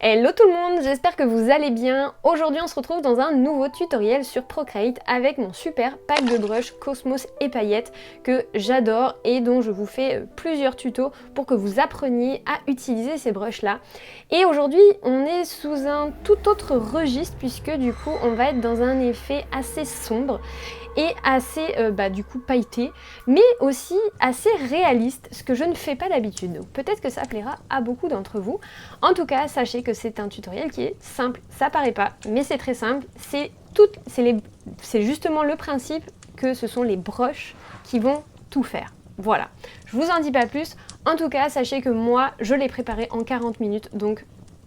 Hello tout le monde, j'espère que vous allez bien. Aujourd'hui on se retrouve dans un nouveau tutoriel sur Procreate avec mon super pack de brush Cosmos et paillettes que j'adore et dont je vous fais plusieurs tutos pour que vous appreniez à utiliser ces brushes là. Et aujourd'hui on est sous un tout autre registre puisque du coup on va être dans un effet assez sombre et assez du coup pailleté, mais aussi assez réaliste, ce que je ne fais pas d'habitude. Donc peut-être que ça plaira à beaucoup d'entre vous. En tout cas, sachez que c'est un tutoriel qui est simple, ça paraît pas, mais c'est très simple. C'est justement le principe que ce sont les brushes qui vont tout faire. Voilà, je vous en dis pas plus. En tout cas, sachez que moi, je l'ai préparé en 40 minutes, donc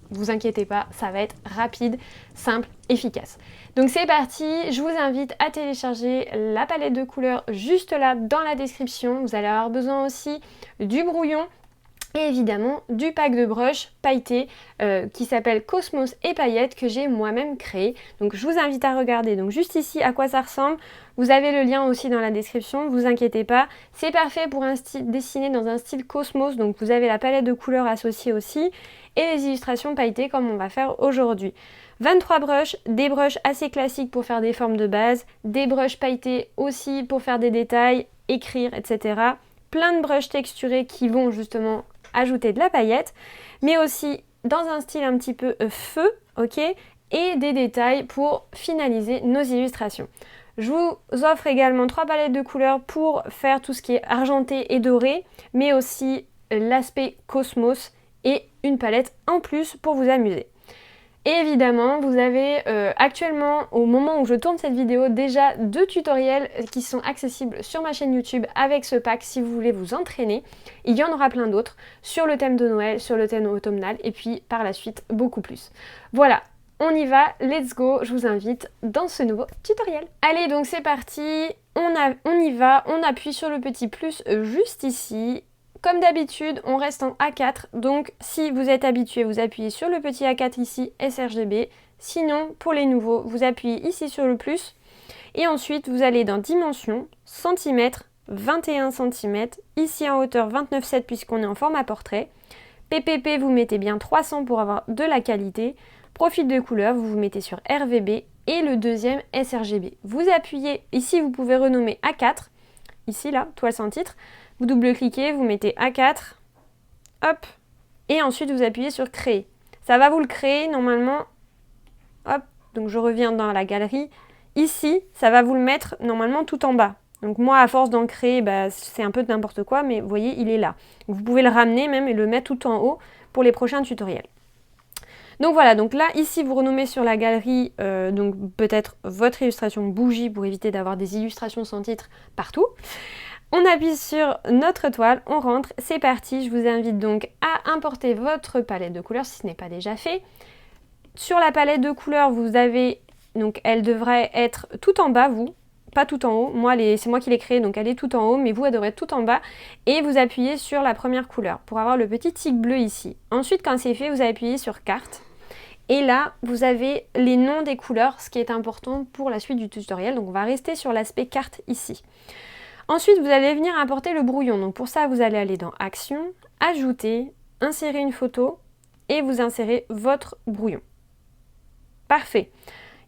vous inquiétez pas, ça va être rapide, simple, efficace. Donc c'est parti, je vous invite à télécharger la palette de couleurs juste là dans la description. Vous allez avoir besoin aussi du brouillon et évidemment du pack de brush pailleté qui s'appelle Cosmos et paillettes que j'ai moi-même créé. Donc je vous invite à regarder donc juste ici à quoi ça ressemble. Vous avez le lien aussi dans la description, vous inquiétez pas. C'est parfait pour dessiner dans un style Cosmos, donc vous avez la palette de couleurs associée aussi et les illustrations pailletées comme on va faire aujourd'hui. 23 brushes, des brushes assez classiques pour faire des formes de base, des brushes pailletés aussi pour faire des détails, écrire, etc. Plein de brushes texturés qui vont justement ajouter de la paillette, mais aussi dans un style un petit peu feu, ok, et des détails pour finaliser nos illustrations. Je vous offre également 3 palettes de couleurs pour faire tout ce qui est argenté et doré, mais aussi l'aspect cosmos et une palette en plus pour vous amuser. Et évidemment, vous avez actuellement, au moment où je tourne cette vidéo, déjà 2 tutoriels qui sont accessibles sur ma chaîne YouTube avec ce pack si vous voulez vous entraîner. Il y en aura plein d'autres sur le thème de Noël, sur le thème automnal et puis par la suite beaucoup plus. Voilà, on y va, let's go, je vous invite dans ce nouveau tutoriel. Allez, donc c'est parti, on y va, on appuie sur le petit plus juste ici. Comme d'habitude, on reste en A4, donc si vous êtes habitué, vous appuyez sur le petit A4 ici, sRGB. Sinon, pour les nouveaux, vous appuyez ici sur le plus. Et ensuite, vous allez dans Dimension, Centimètres, 21 cm, ici en hauteur 29,7 puisqu'on est en format portrait. PPP, vous mettez bien 300 pour avoir de la qualité. Profil de couleur, vous vous mettez sur RVB et le deuxième sRGB. Vous appuyez, ici vous pouvez renommer A4, ici là, toile sans titre. Vous double-cliquez, vous mettez A4, hop, et ensuite vous appuyez sur Créer. Ça va vous le créer normalement, hop, donc je reviens dans la galerie. Ici, ça va vous le mettre normalement tout en bas. Donc moi, à force d'en créer, c'est un peu n'importe quoi, mais vous voyez, il est là. Vous pouvez le ramener même et le mettre tout en haut pour les prochains tutoriels. Donc voilà, donc là, ici, vous renommez sur la galerie, donc peut-être votre illustration bougie pour éviter d'avoir des illustrations sans titre partout. On appuie sur notre toile, on rentre, c'est parti. Je vous invite donc à importer votre palette de couleurs si ce n'est pas déjà fait. Sur la palette de couleurs, vous avez, donc elle devrait être tout en bas, vous, pas tout en haut. Moi, c'est moi qui l'ai créée, donc elle est tout en haut, mais vous, elle devrait être tout en bas. Et vous appuyez sur la première couleur pour avoir le petit tic bleu ici. Ensuite, quand c'est fait, vous appuyez sur carte. Et là, vous avez les noms des couleurs, ce qui est important pour la suite du tutoriel. Donc on va rester sur l'aspect carte ici. Ensuite, vous allez venir importer le brouillon. Donc pour ça, vous allez aller dans Action, Ajouter, Insérer une photo et vous insérez votre brouillon. Parfait.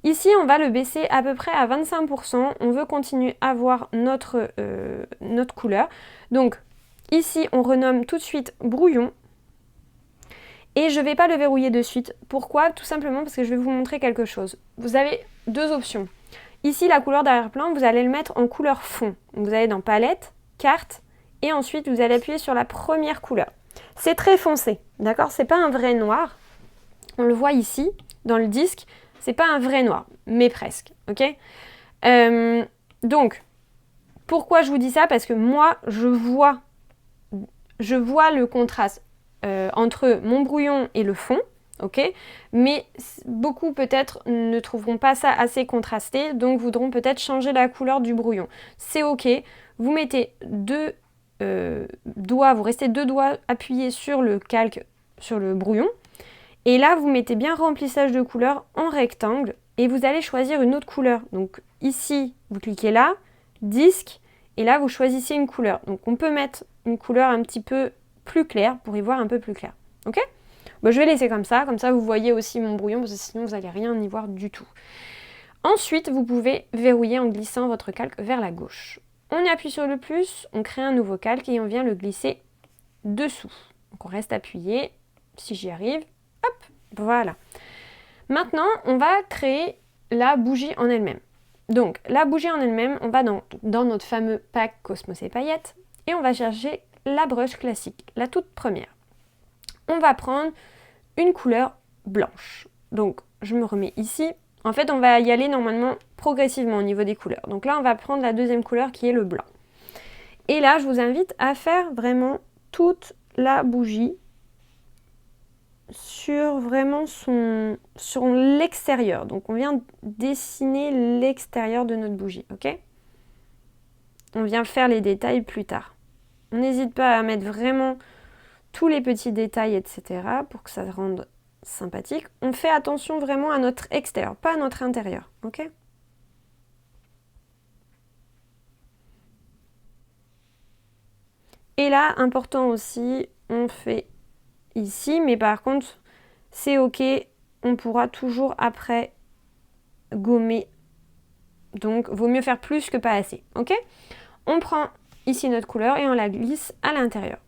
Ici, on va le baisser à peu près à 25%. On veut continuer à voir notre couleur. Donc ici, on renomme tout de suite brouillon. Et je ne vais pas le verrouiller de suite. Pourquoi? Tout simplement parce que je vais vous montrer quelque chose. Vous avez 2 options. Ici, la couleur d'arrière-plan, vous allez le mettre en couleur fond. Donc, vous allez dans Palette, Carte, et ensuite, vous allez appuyer sur la première couleur. C'est très foncé, d'accord? C'est pas un vrai noir. On le voit ici, dans le disque. C'est pas un vrai noir, mais presque, ok? Donc, pourquoi je vous dis ça? Parce que moi, je vois le contraste entre mon brouillon et le fond. Ok, mais beaucoup peut-être ne trouveront pas ça assez contrasté, donc voudront peut-être changer la couleur du brouillon. C'est ok, vous mettez 2 doigts, vous restez 2 doigts appuyés sur le calque, sur le brouillon, et là vous mettez bien remplissage de couleur en rectangle, et vous allez choisir une autre couleur. Donc ici, vous cliquez là, disque, et là vous choisissez une couleur. Donc on peut mettre une couleur un petit peu plus claire pour y voir un peu plus clair. Ok ? Bon, je vais laisser comme ça vous voyez aussi mon brouillon, parce que sinon vous n'allez rien y voir du tout. Ensuite, vous pouvez verrouiller en glissant votre calque vers la gauche. On appuie sur le plus, on crée un nouveau calque et on vient le glisser dessous. Donc on reste appuyé, si j'y arrive, hop, voilà. Maintenant, on va créer la bougie en elle-même. Donc, la bougie en elle-même, on va dans notre fameux pack Cosmos et paillettes et on va chercher la brush classique, la toute première. On va prendre une couleur blanche. Donc, je me remets ici. En fait, on va y aller normalement progressivement au niveau des couleurs. Donc là, on va prendre la deuxième couleur qui est le blanc. Et là, je vous invite à faire vraiment toute la bougie sur vraiment sur l'extérieur. Donc on vient dessiner l'extérieur de notre bougie, ok? On vient faire les détails plus tard. On n'hésite pas à mettre vraiment tous les petits détails, etc. pour que ça rende sympathique. On fait attention vraiment à notre extérieur, pas à notre intérieur, ok? Et là, important aussi, on fait ici, mais par contre, c'est ok, on pourra toujours après gommer. Donc, vaut mieux faire plus que pas assez, ok? On prend ici notre couleur et on la glisse à l'intérieur.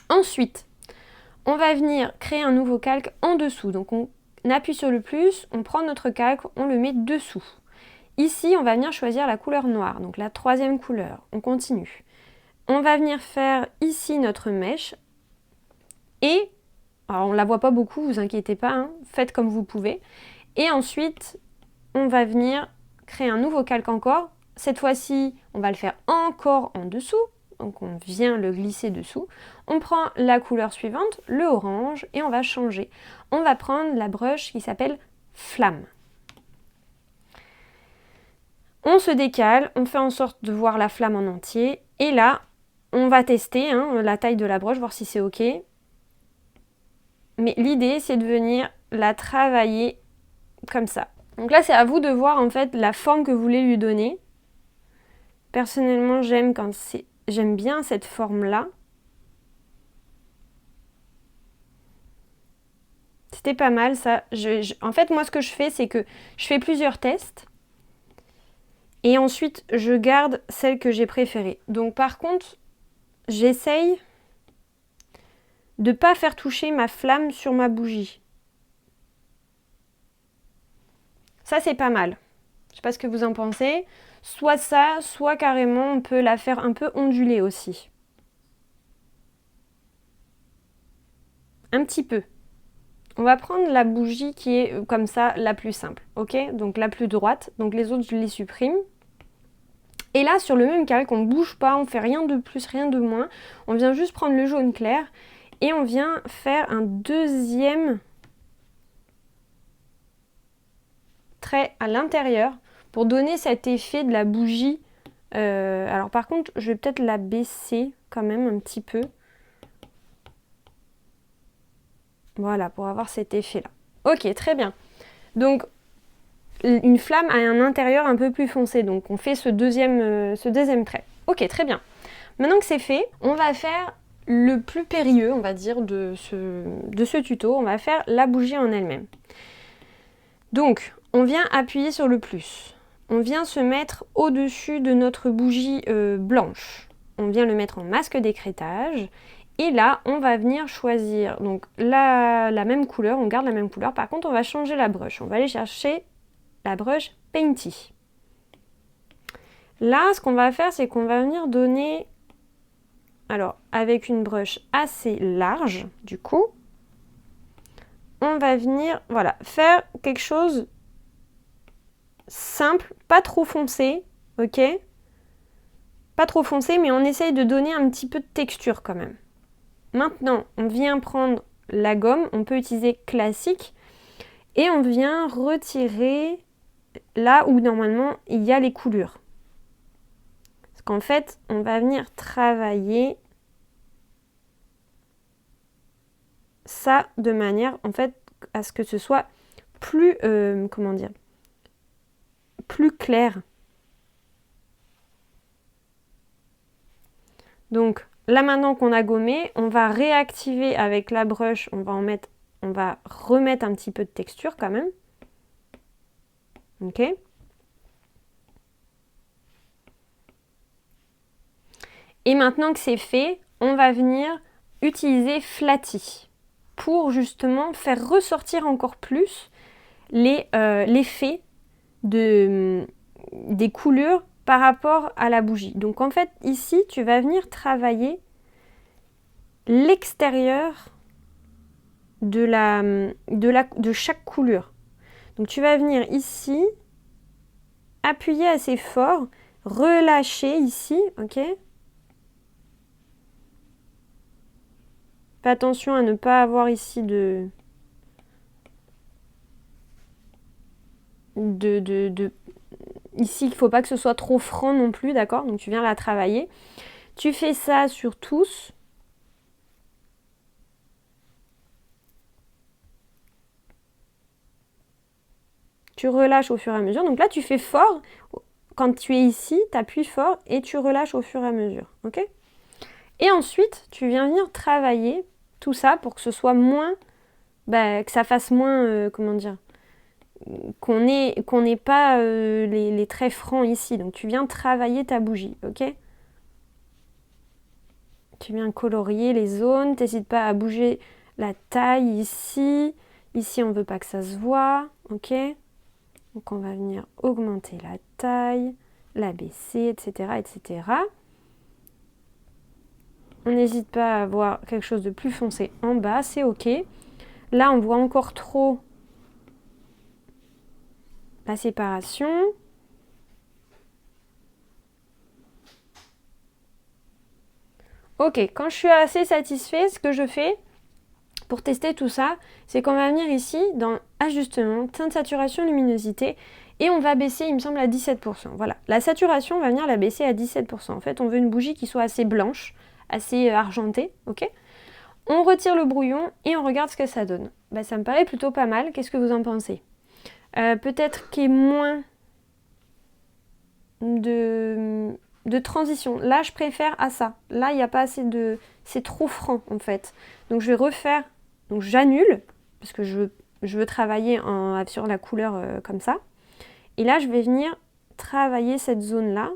Ensuite, on va venir créer un nouveau calque en dessous. Donc, on appuie sur le plus, on prend notre calque, on le met dessous. Ici, on va venir choisir la couleur noire, donc la troisième couleur. On continue. On va venir faire ici notre mèche et, alors on ne la voit pas beaucoup, vous inquiétez pas, hein, faites comme vous pouvez. Et ensuite, on va venir créer un nouveau calque encore. Cette fois-ci, on va le faire encore en dessous. Donc on vient le glisser dessous. On prend la couleur suivante, le orange, et on va changer. On va prendre la brush qui s'appelle Flamme. On se décale, on fait en sorte de voir la flamme en entier. Et là, on va tester la taille de la broche, voir si c'est ok. Mais l'idée, c'est de venir la travailler comme ça. Donc là, c'est à vous de voir en fait la forme que vous voulez lui donner. Personnellement, j'aime bien cette forme-là. C'était pas mal ça. En fait, moi, ce que je fais, c'est que je fais plusieurs tests. Et ensuite, je garde celle que j'ai préférée. Donc par contre, j'essaye de ne pas faire toucher ma flamme sur ma bougie. Ça, c'est pas mal. Je sais pas ce que vous en pensez. Soit ça, soit carrément, on peut la faire un peu onduler aussi. Un petit peu. On va prendre la bougie qui est comme ça, la plus simple, ok? Donc la plus droite. Donc les autres, je les supprime. Et là, sur le même calque, on ne bouge pas, on fait rien de plus, rien de moins. On vient juste prendre le jaune clair et on vient faire un deuxième trait à l'intérieur pour donner cet effet de la bougie. Alors par contre, je vais peut-être la baisser quand même un petit peu. Voilà, pour avoir cet effet-là. Ok, très bien. Donc, une flamme a un intérieur un peu plus foncé. Donc, on fait ce deuxième trait. Ok, très bien. Maintenant que c'est fait, on va faire le plus périlleux, on va dire, de ce tuto. On va faire la bougie en elle-même. Donc, on vient appuyer sur le plus. On vient se mettre au-dessus de notre bougie blanche. On vient le mettre en masque d'écrêtage. Et là, on va venir choisir donc la même couleur, on garde la même couleur. Par contre, on va changer la brush. On va aller chercher la brush Painty. Là, ce qu'on va faire, c'est qu'on va venir donner, alors avec une brush assez large, du coup, on va venir, voilà, faire quelque chose simple, pas trop foncé, ok? Pas trop foncé, mais on essaye de donner un petit peu de texture quand même. Maintenant, on vient prendre la gomme, on peut utiliser classique, et on vient retirer là où normalement il y a les coulures. Parce qu'en fait, on va venir travailler ça de manière en fait à ce que ce soit plus, comment dire, plus clair. Donc là maintenant qu'on a gommé, on va réactiver avec la brush, on va remettre un petit peu de texture quand même. Ok. Et maintenant que c'est fait, on va venir utiliser Flatty pour justement faire ressortir encore plus l'effet des coulures par rapport à la bougie. Donc en fait, ici, tu vas venir travailler l'extérieur de chaque coulure. Donc tu vas venir ici, appuyer assez fort, relâcher ici, ok? Fais attention à ne pas avoir ici ici, il ne faut pas que ce soit trop franc non plus, d'accord? Donc tu viens la travailler. Tu fais ça sur tous. Tu relâches au fur et à mesure. Donc là, tu fais fort. Quand tu es ici, tu appuies fort et tu relâches au fur et à mesure, ok? Et ensuite, tu viens venir travailler tout ça pour que ce soit moins, que ça fasse moins, comment dire, qu'on n'ait pas les traits francs ici. Donc tu viens travailler ta bougie, ok? Tu viens colorier les zones, t'hésites pas à bouger la taille ici. Ici, on ne veut pas que ça se voit, ok? Donc on va venir augmenter la taille, la baisser, etc., etc. On n'hésite pas à avoir quelque chose de plus foncé en bas, c'est ok. Là, on voit encore trop la séparation. Ok, quand je suis assez satisfaite, ce que je fais pour tester tout ça, c'est qu'on va venir ici dans ajustement, teinte, saturation, luminosité, et on va baisser, il me semble, à 17%. Voilà, la saturation, on va venir la baisser à 17%. En fait, on veut une bougie qui soit assez blanche, assez argentée, ok? On retire le brouillon et on regarde ce que ça donne. Ça me paraît plutôt pas mal, qu'est-ce que vous en pensez? Peut-être qu'il y ait moins de transition. Là, je préfère à ça. Là, il n'y a pas assez de... C'est trop franc, en fait. Donc, je vais refaire... Donc, j'annule, parce que je veux travailler sur la couleur comme ça. Et là, je vais venir travailler cette zone-là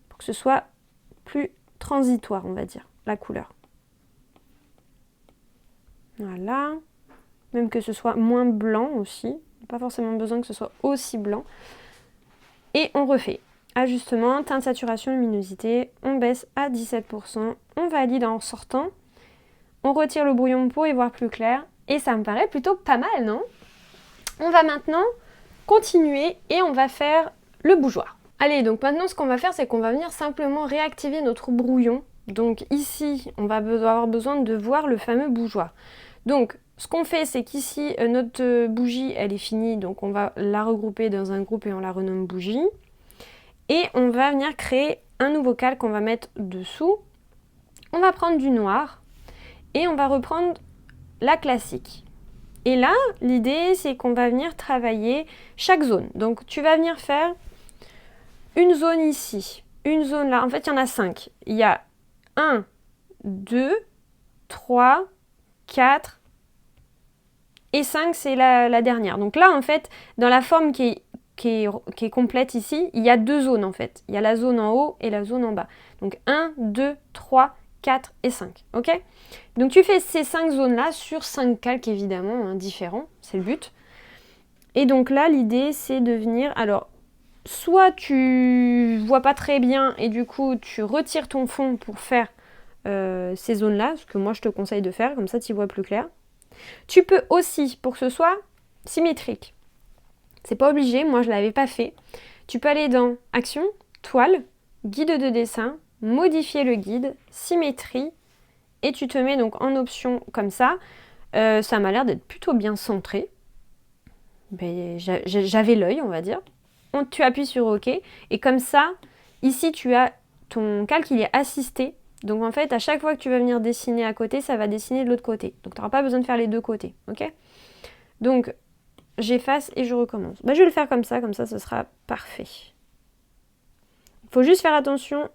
pour que ce soit plus transitoire, on va dire, la couleur. Voilà. Même que ce soit moins blanc aussi. Pas forcément besoin que ce soit aussi blanc. Et on refait. Ajustement, teinte, saturation, luminosité. On baisse à 17%. On valide en sortant. On retire le brouillon pour y voir plus clair. Et ça me paraît plutôt pas mal, non? On va maintenant continuer et on va faire le bougeoir. Allez, donc maintenant ce qu'on va faire, c'est qu'on va venir simplement réactiver notre brouillon. Donc ici, on va avoir besoin de voir le fameux bougeoir. Donc, ce qu'on fait, c'est qu'ici, notre bougie, elle est finie. Donc, on va la regrouper dans un groupe et on la renomme bougie. Et on va venir créer un nouveau calque qu'on va mettre dessous. On va prendre du noir et on va reprendre la classique. Et là, l'idée, c'est qu'on va venir travailler chaque zone. Donc, tu vas venir faire une zone ici, une zone là. En fait, il y en a 5. Il y a 1, 2, 3, 4 et 5, c'est la dernière. Donc là, en fait, dans la forme qui est complète ici, il y a 2 zones en fait. Il y a la zone en haut et la zone en bas. Donc 1, 2, 3, 4 et 5. Ok? Donc tu fais ces 5 zones-là sur 5 calques évidemment, hein, différents. C'est le but. Et donc là, l'idée, c'est de venir... Alors, soit tu vois pas très bien et du coup, tu retires ton fond pour faire ces zones-là, ce que moi, je te conseille de faire. Comme ça, tu y vois plus clair. Tu peux aussi, pour que ce soit symétrique, c'est pas obligé, moi je l'avais pas fait, tu peux aller dans Action, Toile, Guide de dessin, modifier le guide, symétrie, et tu te mets donc en option comme ça. Ça m'a l'air d'être plutôt bien centré. J'avais l'œil, on va dire. Tu appuies sur OK, et comme ça, ici tu as ton calque, il est assisté. Donc en fait, à chaque fois que tu vas venir dessiner à côté, ça va dessiner de l'autre côté. Donc tu n'auras pas besoin de faire les deux côtés, ok? Donc j'efface et je recommence. Je vais le faire comme ça ce sera parfait. Il faut juste faire attention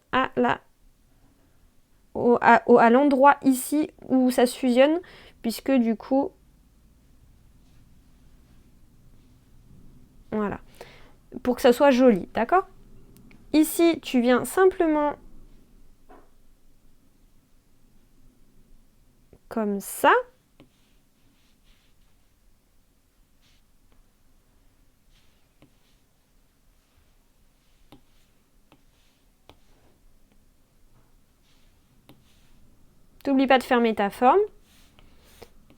à l'endroit ici où ça se fusionne, puisque du coup, voilà, pour que ça soit joli, d'accord? Ici, tu viens simplement comme ça. N'oublie pas de fermer ta forme.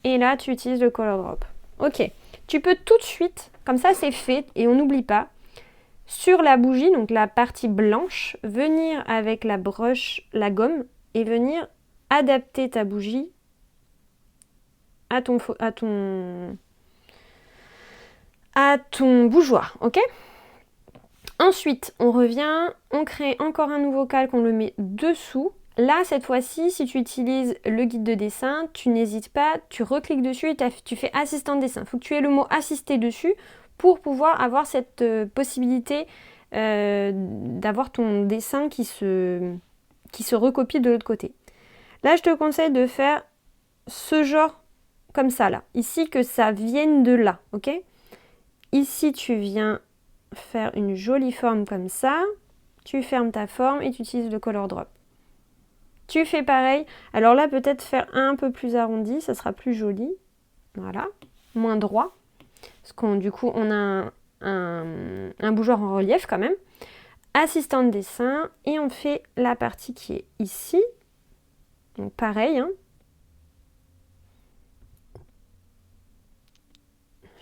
Et là, tu utilises le color drop. Ok. Tu peux tout de suite, comme ça c'est fait, et on n'oublie pas, sur la bougie, donc la partie blanche, venir avec la broche, la gomme, et venir adapter ta bougie à ton bougeoir, ok? Ensuite, on revient, on crée encore un nouveau calque, on le met dessous. Là, cette fois-ci, si tu utilises le guide de dessin, tu n'hésites pas, tu recliques dessus et tu fais assistant de dessin. Il faut que tu aies le mot assisté dessus pour pouvoir avoir cette possibilité d'avoir ton dessin qui se recopie de l'autre côté. Là, je te conseille de faire ce genre comme ça, là. Ici, que ça vienne de là, ok? Ici, tu viens faire une jolie forme comme ça. Tu fermes ta forme et tu utilises le color drop. Tu fais pareil. Alors là, peut-être faire un peu plus arrondi, ça sera plus joli. Voilà, moins droit. Parce qu'on du coup, on a un bougeoir en relief quand même. Assistant de dessin. Et on fait la partie qui est ici. Donc pareil, hein.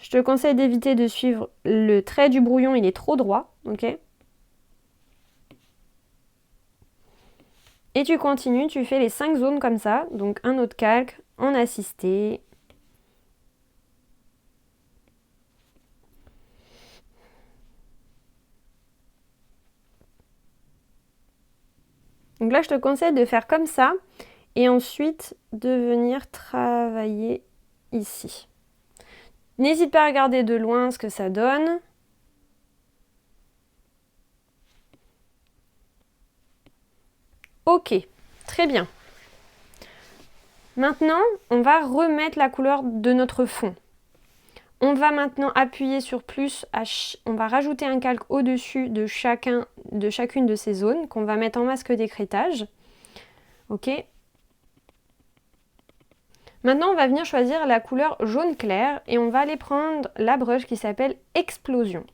Je te conseille d'éviter de suivre le trait du brouillon, il est trop droit, ok? Et tu continues, tu fais les 5 zones comme ça, donc un autre calque en assisté. Donc là, je te conseille de faire comme ça et ensuite de venir travailler ici. N'hésite pas à regarder de loin ce que ça donne. Ok, très bien. Maintenant, on va remettre la couleur de notre fond. On va maintenant appuyer sur plus, on va rajouter un calque au-dessus de chacune de ces zones qu'on va mettre en masque d'écrêtage. Ok. Maintenant, on va venir choisir la couleur jaune clair et on va aller prendre la brush qui s'appelle Explosion.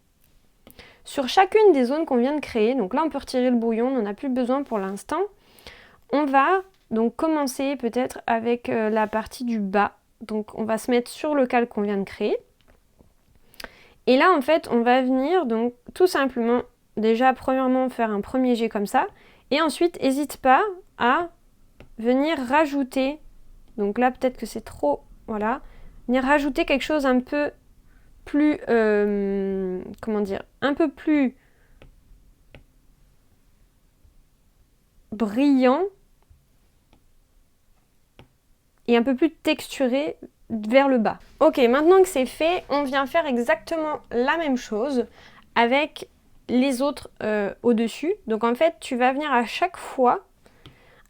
Sur chacune des zones qu'on vient de créer, donc là on peut retirer le brouillon, on n'en a plus besoin pour l'instant. On va donc commencer peut-être avec la partie du bas. Donc on va se mettre sur le calque qu'on vient de créer. Et là en fait on va venir donc tout simplement déjà premièrement faire un premier jet comme ça. Et ensuite n'hésite pas à venir rajouter, donc là peut-être que c'est trop, voilà, venir rajouter quelque chose un peu plus, comment dire, un peu plus brillant et un peu plus texturé vers le bas. Ok, maintenant que c'est fait, on vient faire exactement la même chose avec les autres au-dessus. Donc en fait, tu vas venir à chaque fois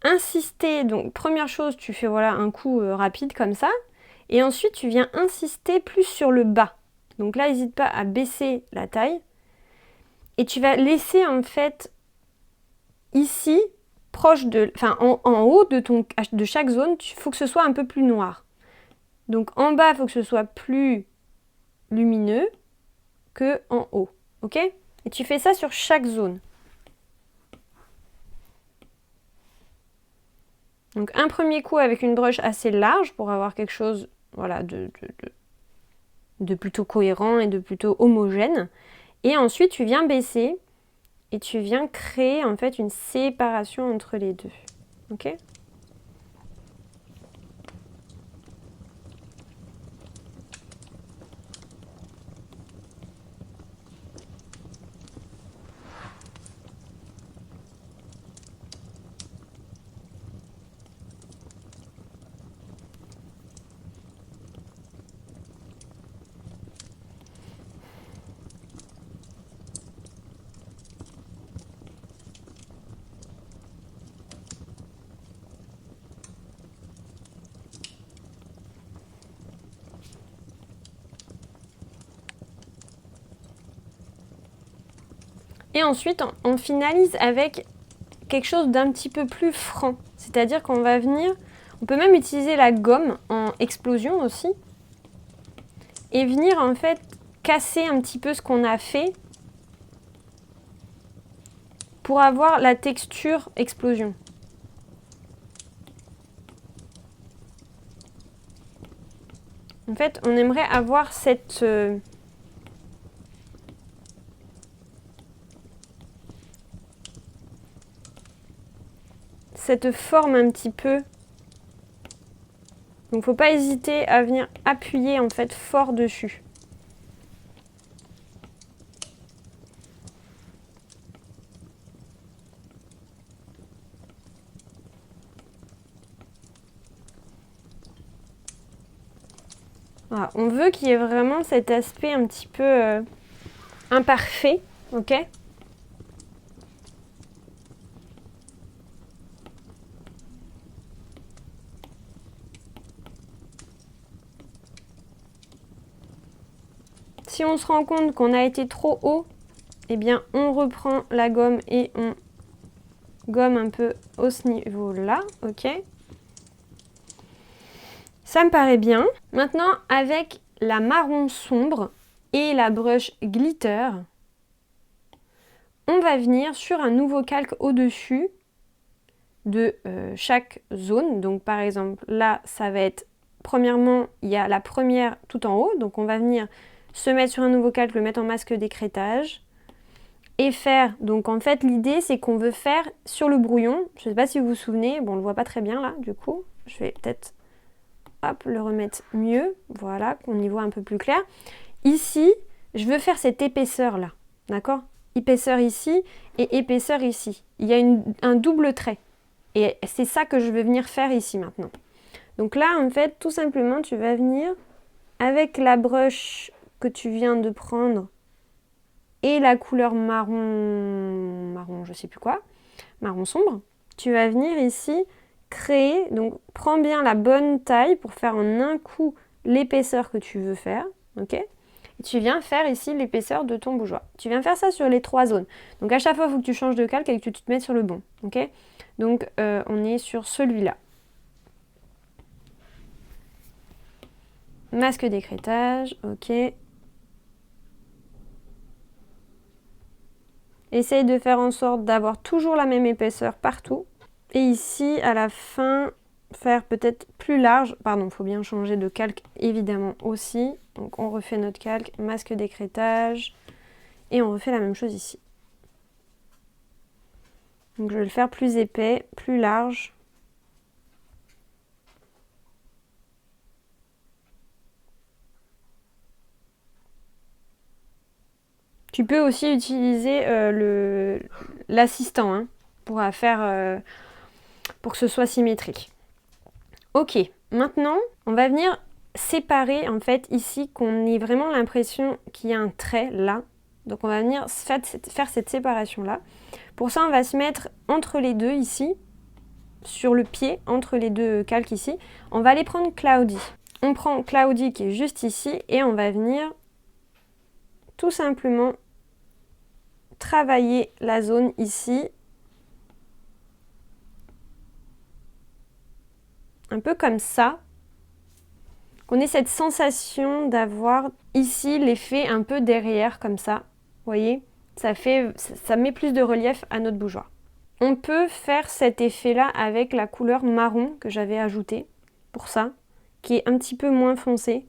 insister. Donc première chose, tu fais voilà un coup rapide comme ça. Et ensuite, tu viens insister plus sur le bas. Donc là, n'hésite pas à baisser la taille. Et tu vas laisser en fait ici, proche de, enfin en haut de chaque zone, il faut que ce soit un peu plus noir. Donc en bas, il faut que ce soit plus lumineux que en haut. Ok? Et tu fais ça sur chaque zone. Donc un premier coup avec une broche assez large pour avoir quelque chose voilà, de plutôt cohérent et de plutôt homogène. Et ensuite tu viens baisser et tu viens créer en fait une séparation entre les deux. Ok? Et ensuite, on finalise avec quelque chose d'un petit peu plus franc. C'est-à-dire qu'on va venir, on peut même utiliser la gomme en explosion aussi, et venir en fait casser un petit peu ce qu'on a fait pour avoir la texture explosion. En fait, on aimerait avoir cette forme un petit peu. Donc faut pas hésiter à venir appuyer en fait fort dessus. Voilà, on veut qu'il y ait vraiment cet aspect un petit peu imparfait, ok? Si on se rend compte qu'on a été trop haut, eh bien on reprend la gomme et on gomme un peu au ce niveau-là, ok? Ça me paraît bien. Maintenant, avec la marron sombre et la brush glitter, on va venir sur un nouveau calque au-dessus de chaque zone. Donc par exemple, là, ça va être, premièrement, il y a la première tout en haut. Donc on va venir se mettre sur un nouveau calque, le mettre en masque d'écrêtage. Et faire, donc en fait l'idée c'est qu'on veut faire sur le brouillon, je ne sais pas si vous vous souvenez, bon on le voit pas très bien là du coup, je vais peut-être hop, le remettre mieux, voilà, qu'on y voit un peu plus clair. Ici, je veux faire cette épaisseur là, d'accord? Épaisseur ici et épaisseur ici. Il y a un double trait et c'est ça que je vais venir faire ici maintenant. Donc là en fait tout simplement tu vas venir avec la brush que tu viens de prendre et la couleur marron, je sais plus quoi, marron sombre, tu vas venir ici créer, donc prends bien la bonne taille pour faire en un coup l'épaisseur que tu veux faire, ok? Et tu viens faire ici l'épaisseur de ton bougeoir. Tu viens faire ça sur les 3 zones. Donc à chaque fois, il faut que tu changes de calque et que tu te mettes sur le bon, ok? Donc on est sur celui-là. Masque d'écrêtage, ok. Essaye de faire en sorte d'avoir toujours la même épaisseur partout. Et ici, à la fin, faire peut-être plus large. Pardon, il faut bien changer de calque évidemment aussi. Donc on refait notre calque, masque d'écrêtage. Et on refait la même chose ici. Donc je vais le faire plus épais, plus large. Tu peux aussi utiliser l'assistant hein, pour que ce soit symétrique. Ok, maintenant on va venir séparer en fait ici qu'on ait vraiment l'impression qu'il y a un trait là. Donc on va venir faire cette séparation là. Pour ça on va se mettre entre les deux ici, sur le pied, entre les deux calques ici. On va aller prendre Cloudy. On prend Cloudy qui est juste ici et on va venir tout simplement travailler la zone ici. Un peu comme ça. Qu'on ait cette sensation d'avoir ici l'effet un peu derrière comme ça. Vous voyez, ça met plus de relief à notre bougeoir. On peut faire cet effet-là avec la couleur marron que j'avais ajoutée pour ça, qui est un petit peu moins foncé.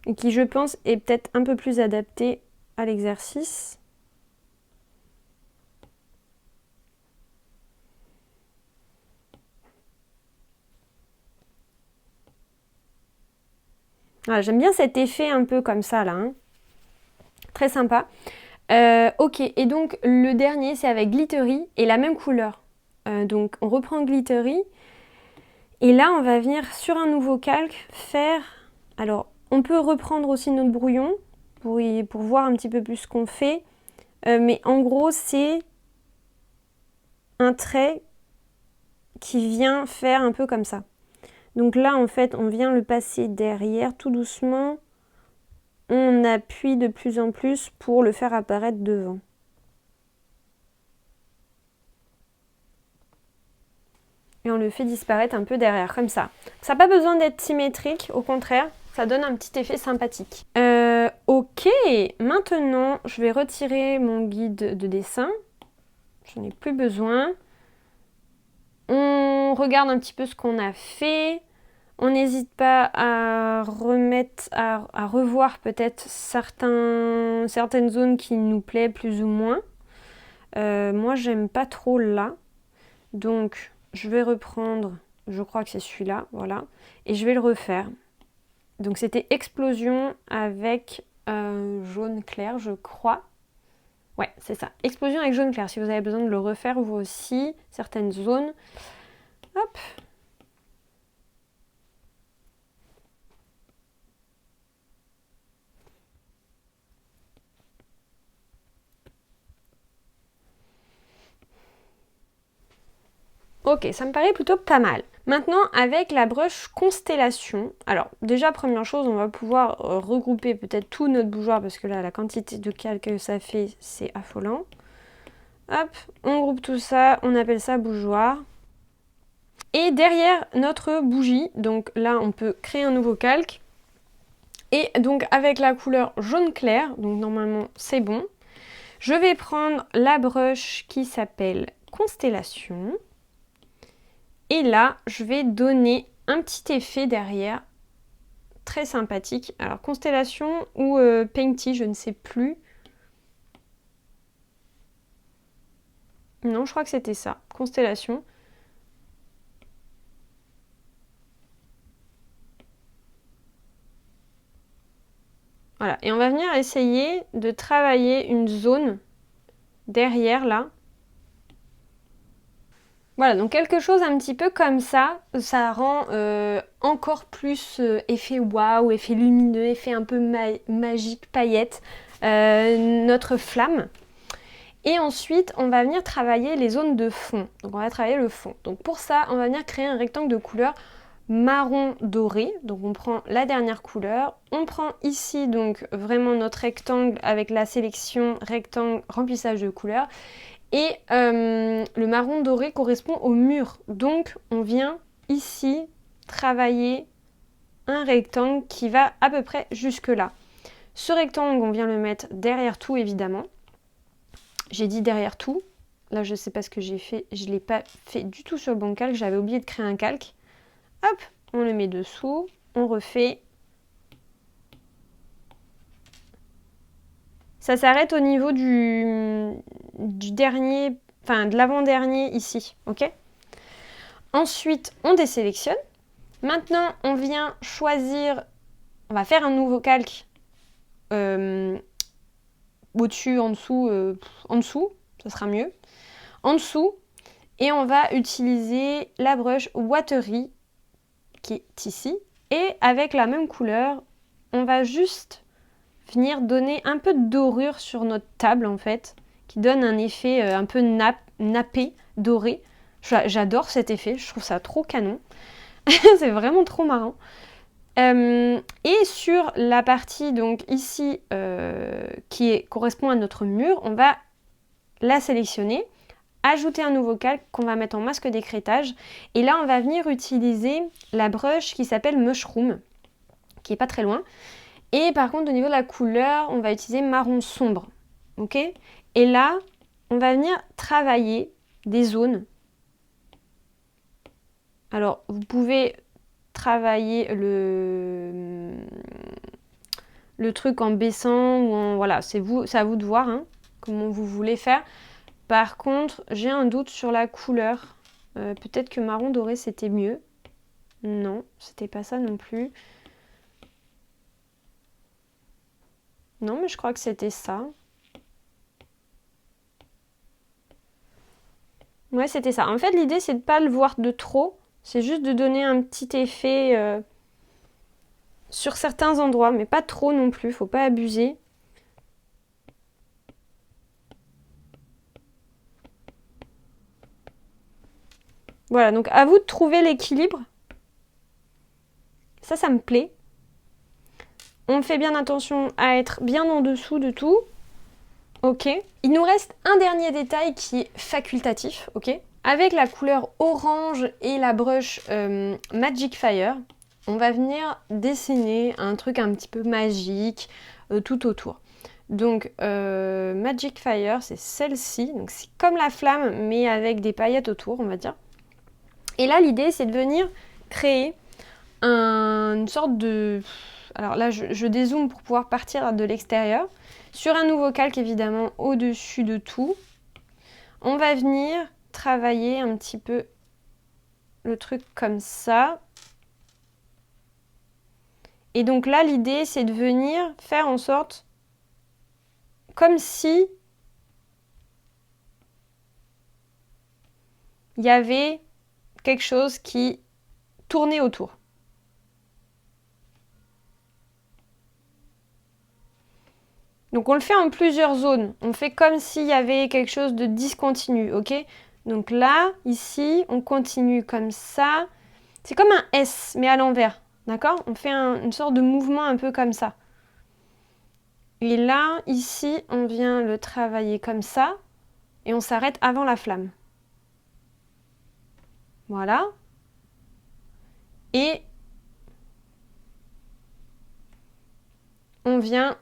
Et qui, je pense, est peut-être un peu plus adapté à l'exercice. Voilà, j'aime bien cet effet un peu comme ça là. Hein. Très sympa. Ok, et donc le dernier c'est avec Glittery et la même couleur. Donc on reprend Glittery. Et là on va venir sur un nouveau calque faire... Alors on peut reprendre aussi notre brouillon pour voir un petit peu plus ce qu'on fait. Mais en gros c'est un trait qui vient faire un peu comme ça. Donc là en fait on vient le passer derrière tout doucement. on appuie de plus en plus pour le faire apparaître devant. Et on le fait disparaître un peu derrière, comme ça. Ça n'a pas besoin d'être symétrique, au contraire, ça donne un petit effet sympathique. Ok, maintenant je vais retirer mon guide de dessin. J'en ai plus besoin. On regarde un petit peu ce qu'on a fait. On n'hésite pas à remettre, à revoir peut-être certaines zones qui nous plaisent plus ou moins. Moi, j'aime pas trop là. Donc, je vais reprendre, je crois que c'est celui-là, voilà. Et je vais le refaire. Donc, c'était explosion avec jaune clair, je crois. Ouais, c'est ça. Explosion avec jaune clair. Si vous avez besoin de le refaire, vous aussi, certaines zones. Hop. Ok, ça me paraît plutôt pas mal. Maintenant, avec la brush Constellation, alors déjà, première chose, on va pouvoir regrouper peut-être tout notre bougeoir parce que là, la quantité de calque que ça fait, c'est affolant. Hop, on groupe tout ça, on appelle ça bougeoir. Et derrière notre bougie, donc là, on peut créer un nouveau calque. Et donc, avec la couleur jaune clair, donc normalement, c'est bon. Je vais prendre la brush qui s'appelle Constellation. Et là, je vais donner un petit effet derrière, très sympathique. Alors, Constellation ou Painty, je ne sais plus. Non, je crois que c'était ça, Constellation. Voilà, et on va venir essayer de travailler une zone derrière là. Voilà, donc quelque chose un petit peu comme ça rend encore plus effet waouh, effet lumineux, effet un peu magique, paillette, notre flamme. Et ensuite, on va venir travailler les zones de fond. Donc on va travailler le fond. Donc pour ça, on va venir créer un rectangle de couleur marron doré. Donc on prend la dernière couleur. On prend ici donc vraiment notre rectangle avec la sélection rectangle remplissage de couleurs. Et le marron doré correspond au mur. Donc on vient ici travailler un rectangle qui va à peu près jusque là. Ce rectangle, on vient le mettre derrière tout évidemment. J'ai dit derrière tout. Là, je ne sais pas ce que j'ai fait. Je ne l'ai pas fait du tout sur le bon calque. J'avais oublié de créer un calque. Hop, on le met dessous. On refait. Ça s'arrête au niveau du dernier, enfin de l'avant-dernier ici. Ok ? Ensuite, on désélectionne. Maintenant, on vient choisir. On va faire un nouveau calque. Au-dessus, en dessous, ça sera mieux. En dessous, et on va utiliser la brush Watery qui est ici. Et avec la même couleur, on va juste venir donner un peu de dorure sur notre table en fait, qui donne un effet un peu nappé, doré. J'adore cet effet, je trouve ça trop canon. C'est vraiment trop marrant. Et sur la partie donc ici qui correspond à notre mur, on va la sélectionner, ajouter un nouveau calque qu'on va mettre en masque d'écrêtage. Et là, on va venir utiliser la brush qui s'appelle Mushroom, qui est pas très loin. Et par contre, au niveau de la couleur, on va utiliser marron sombre. Ok ? Et là, on va venir travailler des zones. Alors, vous pouvez travailler le truc en baissant ou en... Voilà, c'est à vous de voir hein, comment vous voulez faire. Par contre, j'ai un doute sur la couleur. Peut-être que marron doré, c'était mieux. Non, c'était pas ça non plus. Non, mais je crois que c'était ça. Ouais, c'était ça. En fait, l'idée, c'est de ne pas le voir de trop. C'est juste de donner un petit effet sur certains endroits, mais pas trop non plus. Faut pas abuser. Voilà, donc à vous de trouver l'équilibre. Ça me plaît. On fait bien attention à être bien en dessous de tout. Ok. Il nous reste un dernier détail qui est facultatif, ok. Avec la couleur orange et la brush Magic Fire, on va venir dessiner un truc un petit peu magique tout autour. Donc Magic Fire, c'est celle-ci. Donc c'est comme la flamme, mais avec des paillettes autour, on va dire. Et là, l'idée, c'est de venir créer une sorte de... Alors là, je dézoome pour pouvoir partir de l'extérieur. Sur un nouveau calque, évidemment, au-dessus de tout. On va venir travailler un petit peu le truc comme ça. Et donc là, l'idée, c'est de venir faire en sorte comme si il y avait quelque chose qui tournait autour. Donc on le fait en plusieurs zones. On fait comme s'il y avait quelque chose de discontinu, ok? Donc là, ici, on continue comme ça. C'est comme un S, mais à l'envers, d'accord? On fait une sorte de mouvement un peu comme ça. Et là, ici, on vient le travailler comme ça. Et on s'arrête avant la flamme. Voilà. Et on vient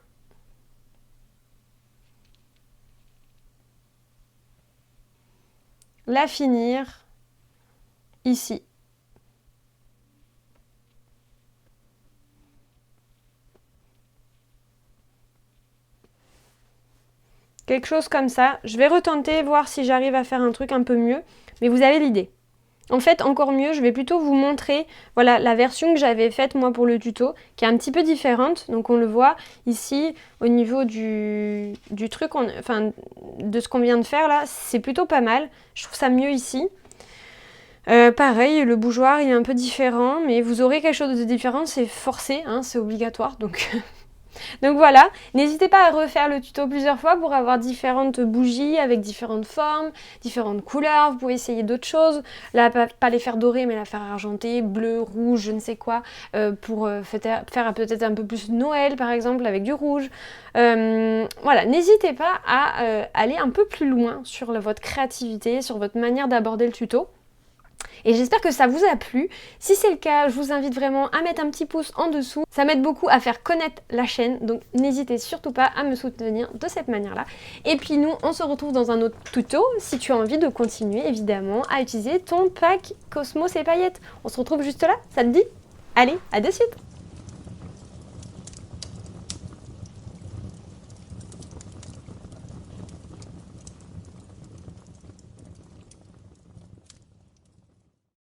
la finir ici. Quelque chose comme ça. Je vais retenter, voir si j'arrive à faire un truc un peu mieux. Mais vous avez l'idée. En fait, encore mieux, je vais plutôt vous montrer voilà, la version que j'avais faite moi pour le tuto, qui est un petit peu différente. Donc on le voit ici, au niveau du truc, enfin de ce qu'on vient de faire là, c'est plutôt pas mal. Je trouve ça mieux ici. Pareil, le bougeoir il est un peu différent, mais vous aurez quelque chose de différent, c'est forcé, hein, c'est obligatoire. Donc Donc voilà, n'hésitez pas à refaire le tuto plusieurs fois pour avoir différentes bougies avec différentes formes, différentes couleurs. Vous pouvez essayer d'autres choses. Là, pas les faire dorées, mais la faire argentée, bleu, rouge, je ne sais quoi, pour faire peut-être un peu plus Noël, par exemple, avec du rouge. Voilà, n'hésitez pas à aller un peu plus loin sur votre créativité, sur votre manière d'aborder le tuto. Et j'espère que ça vous a plu. Si c'est le cas, je vous invite vraiment à mettre un petit pouce en dessous. Ça m'aide beaucoup à faire connaître la chaîne, donc n'hésitez surtout pas à me soutenir de cette manière-là. Et puis nous, on se retrouve dans un autre tuto, si tu as envie de continuer évidemment à utiliser ton pack Cosmos et paillettes. On se retrouve juste là, ça te dit? Allez, à de suite!